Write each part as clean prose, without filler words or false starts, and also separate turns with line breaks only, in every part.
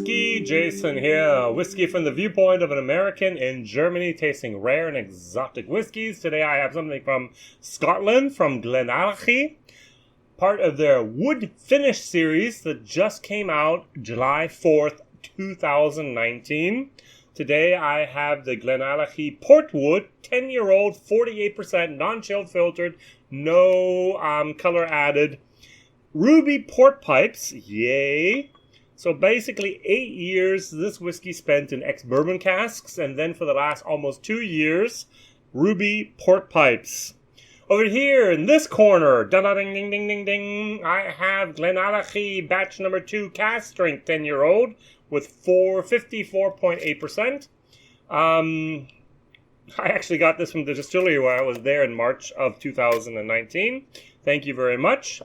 WhiskyJason here. Whiskey from the viewpoint of an American in Germany tasting rare and exotic whiskeys. Today I have something from Scotland, from GlenAllachie, part of their Wood Finish series that just came out July 4th, 2019. Today I have the GlenAllachie Port Wood, 10-year-old, 48%, non-chilled filtered, no color added. Ruby port pipes, yay. So basically 8 years this whiskey spent in ex-bourbon casks, and then for the last almost 2 years, ruby port pipes. Over here in this corner, ding ding ding ding ding, I have GlenAllachie batch number 2 cask strength 10-year-old with 54.8%. I actually got this from the distillery where I was there in March of 2019. Thank you very much.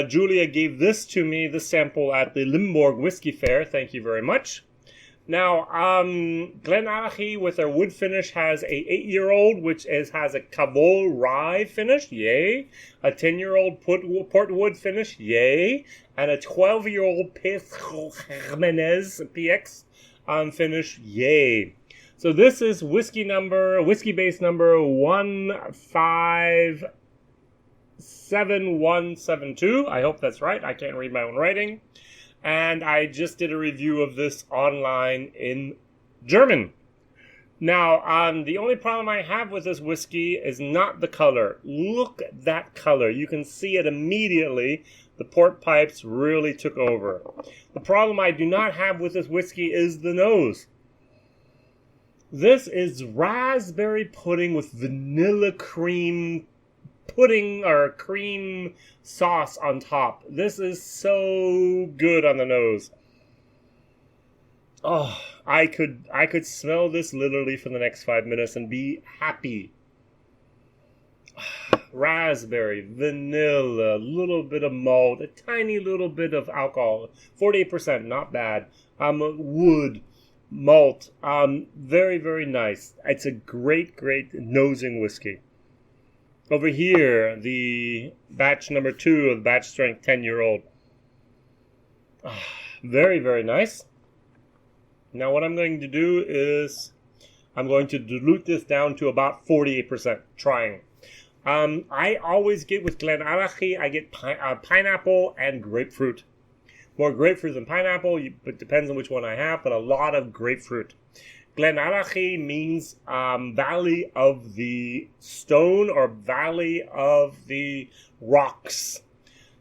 Julia gave this to me, this sample, at the Limburg Whiskey Fair. Thank you very much. Now, GlenAllachie with their wood finish has a 8-year-old, which has a Cavol rye finish, yay. A 10-year-old port wood finish, yay. And a 12-year-old Jimenez PX finish, yay. So this is whiskey base number 157172. I hope that's right. I can't read my own writing. And I just did a review of this online in German. Now, the only problem I have with this whiskey is not the color. Look at that color. You can see it immediately. The port pipes really took over. The problem I do not have with this whiskey is the nose. This is raspberry pudding with vanilla cream pudding or cream sauce on top. This is so good on the nose. Oh, I could smell this literally for the next 5 minutes and be happy. Raspberry, vanilla, a little bit of malt, a tiny little bit of alcohol, 48%, not bad. Wood, malt, very, very nice. It's a great, great nosing whiskey. Over here, the batch number 2 of batch strength 10-year-old. Very, very nice. Now what I'm going to do is I'm going to dilute this down to about 48%, trying. I always get with GlenAllachie, I get pineapple and grapefruit. More grapefruit than pineapple, it depends on which one I have, but a lot of grapefruit. GlenAllachie means Valley of the Stone or Valley of the Rocks.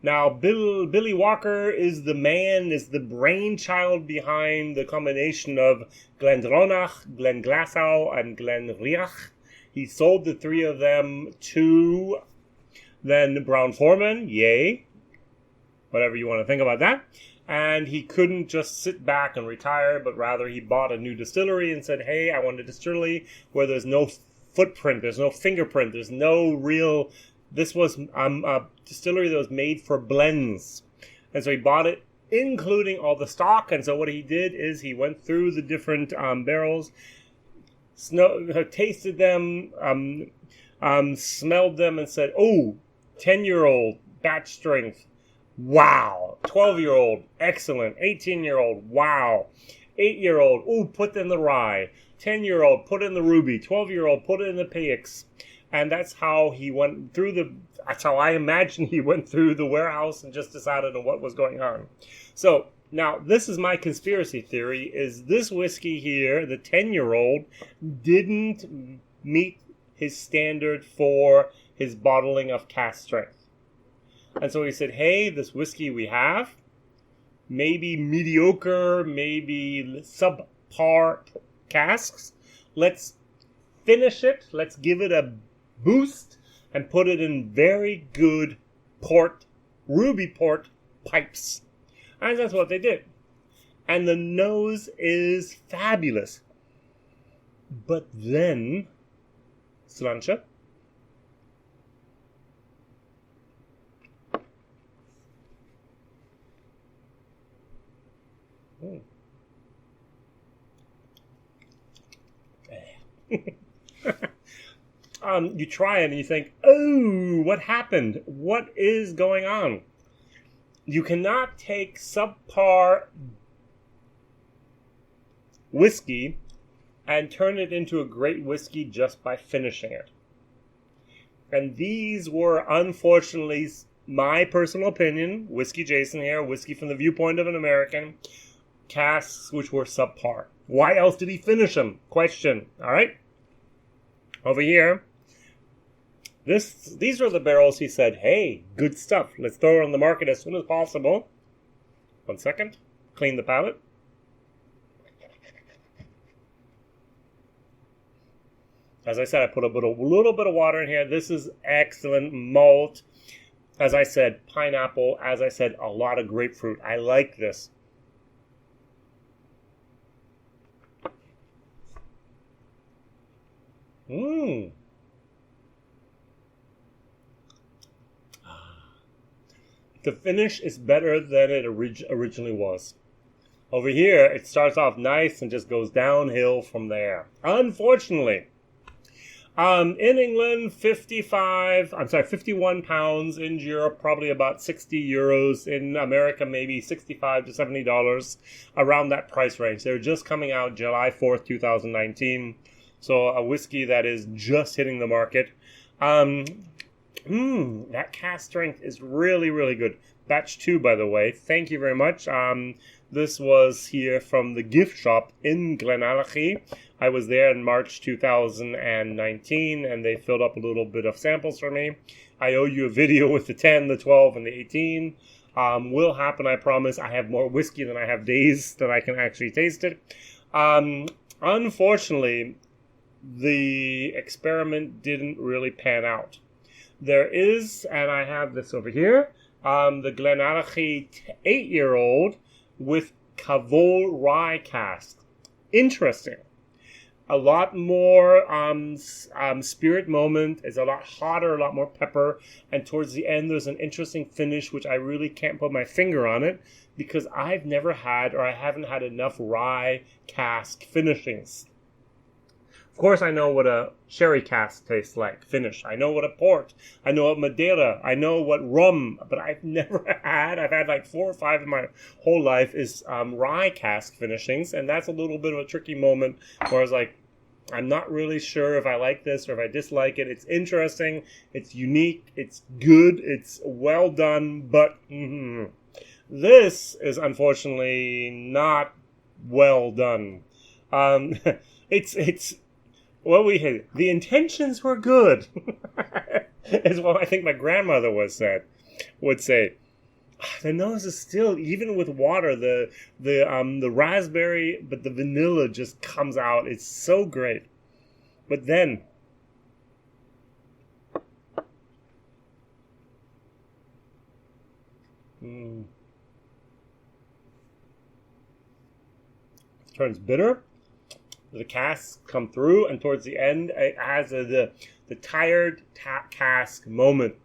Now, Billy Walker is the brainchild behind the combination of Glendronach, Glenglassaugh, and Glenriach. He sold the 3 of them to then Brown-Forman, yay, whatever you want to think about that. And he couldn't just sit back and retire, but rather he bought a new distillery and said, hey, I want a distillery where there's no footprint, there's no fingerprint, there's no real... This was a distillery that was made for blends. And so he bought it, including all the stock. And so what he did is he went through the different barrels, tasted them, smelled them, and said, oh, 10-year-old, batch strength. Wow. 12-year-old, excellent. 18-year-old, wow. 8-year-old, ooh, put in the rye. 10-year-old, put in the ruby. 12-year-old, put in the PX. And that's how he went through that's how I imagine he went through the warehouse and just decided on what was going on. So, now, this is my conspiracy theory, is this whiskey here, the 10-year-old, didn't meet his standard for his bottling of cask strength. And so he said, hey, this whiskey we have, maybe mediocre, maybe subpar casks. Let's finish it. Let's give it a boost and put it in very good ruby port pipes. And that's what they did. And the nose is fabulous. But then, Slancha, you try it and you think, oh, what happened? What is going on? You cannot take subpar whiskey and turn it into a great whiskey just by finishing it. And these were, unfortunately, my personal opinion, WhiskyJason here, whiskey from the viewpoint of an American, casks which were subpar. Why else did he finish them? Question. All right. Over here, these are the barrels he said, hey, good stuff. Let's throw it on the market as soon as possible. 1 second. Clean the palate. As I said, I put a little bit of water in here. This is excellent malt. As I said, pineapple. As I said, a lot of grapefruit. I like this. Mmm. The finish is better than it originally was. Over here, it starts off nice and just goes downhill from there. Unfortunately, in England, 51 pounds. In Europe, probably about 60 euros. In America, maybe $65 to $70, around that price range. They're just coming out July 4th, 2019. So a whiskey that is just hitting the market. That cask strength is really, really good. Batch 2, by the way. Thank you very much. This was here from the gift shop in GlenAllachie. I was there in March 2019, and they filled up a little bit of samples for me. I owe you a video with the 10, the 12, and the 18. Will happen, I promise. I have more whiskey than I have days that I can actually taste it. Unfortunately, the experiment didn't really pan out. There is, and I have this over here, the GlenAllachie 8-year-old with Cavol rye cask. Interesting. A lot more spirit moment. It's a lot hotter, a lot more pepper. And towards the end, there's an interesting finish, which I really can't put my finger on it because I've never had, or I haven't had enough rye cask finishings. Of course, I know what a sherry cask tastes like, finish. I know what a port. I know what Madeira. I know what rum. But I've had like 4 or 5 in my whole life is rye cask finishings. And that's a little bit of a tricky moment where I was like, I'm not really sure if I like this or if I dislike it. It's interesting. It's unique. It's good. It's well done. But this is unfortunately not well done. It's what we had. The intentions were good, is what I think my grandmother would say. The nose is still, even with water, the raspberry, but the vanilla just comes out. It's so great. But then, turns bitter. The casks come through, and towards the end, it has the tired cask moment.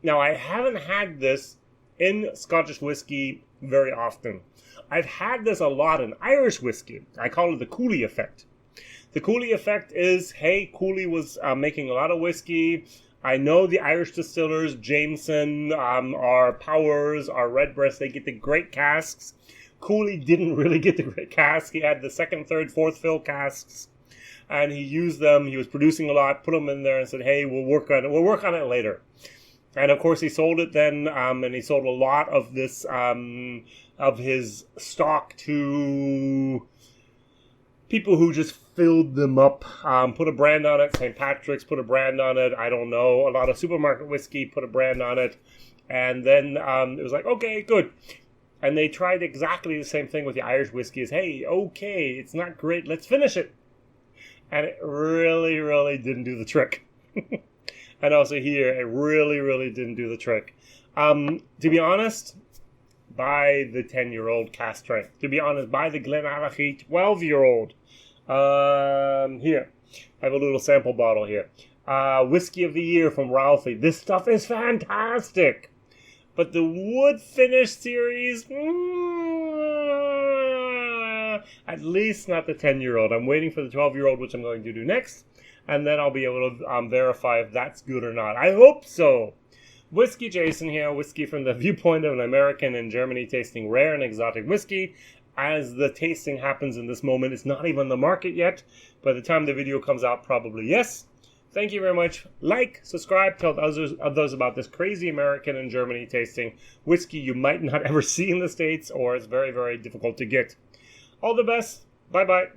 Now, I haven't had this in Scottish whiskey very often. I've had this a lot in Irish whiskey. I call it the Cooley effect. The Cooley effect is, hey, Cooley was making a lot of whiskey. I know the Irish distillers, Jameson, our Powers, our Redbreast, they get the great casks. Cooley didn't really get the great cask. He had the 2nd, 3rd, 4th fill casks, and he used them. He was producing a lot, put them in there, and said, "Hey, we'll work on it. We'll work on it later." And of course, he sold it then, and he sold a lot of this of his stock to people who just filled them up. Put a brand on it. St. Patrick's put a brand on it. I don't know. A lot of supermarket whiskey put a brand on it, and then it was like, okay, good. And they tried exactly the same thing with the Irish whiskey. Is, hey, okay, it's not great, let's finish it. And it really, really didn't do the trick. And also here, it really, really didn't do the trick. To be honest, buy the 10-year-old cask strength. To be honest, buy the GlenAllachie 12-year-old. Here, I have a little sample bottle here. Whiskey of the Year from Ralphie. This stuff is fantastic. But the wood finish series, at least not the 10-year-old. I'm waiting for the 12-year-old, which I'm going to do next. And then I'll be able to verify if that's good or not. I hope so. WhiskyJason here, whiskey from the viewpoint of an American in Germany tasting rare and exotic whiskey. as the tasting happens in this moment. It's not even on the market yet. By the time the video comes out, probably yes. Thank you very much. Like, subscribe, tell others about this crazy American and Germany tasting whiskey you might not ever see in the States, or it's very, very difficult to get. All the best. Bye-bye.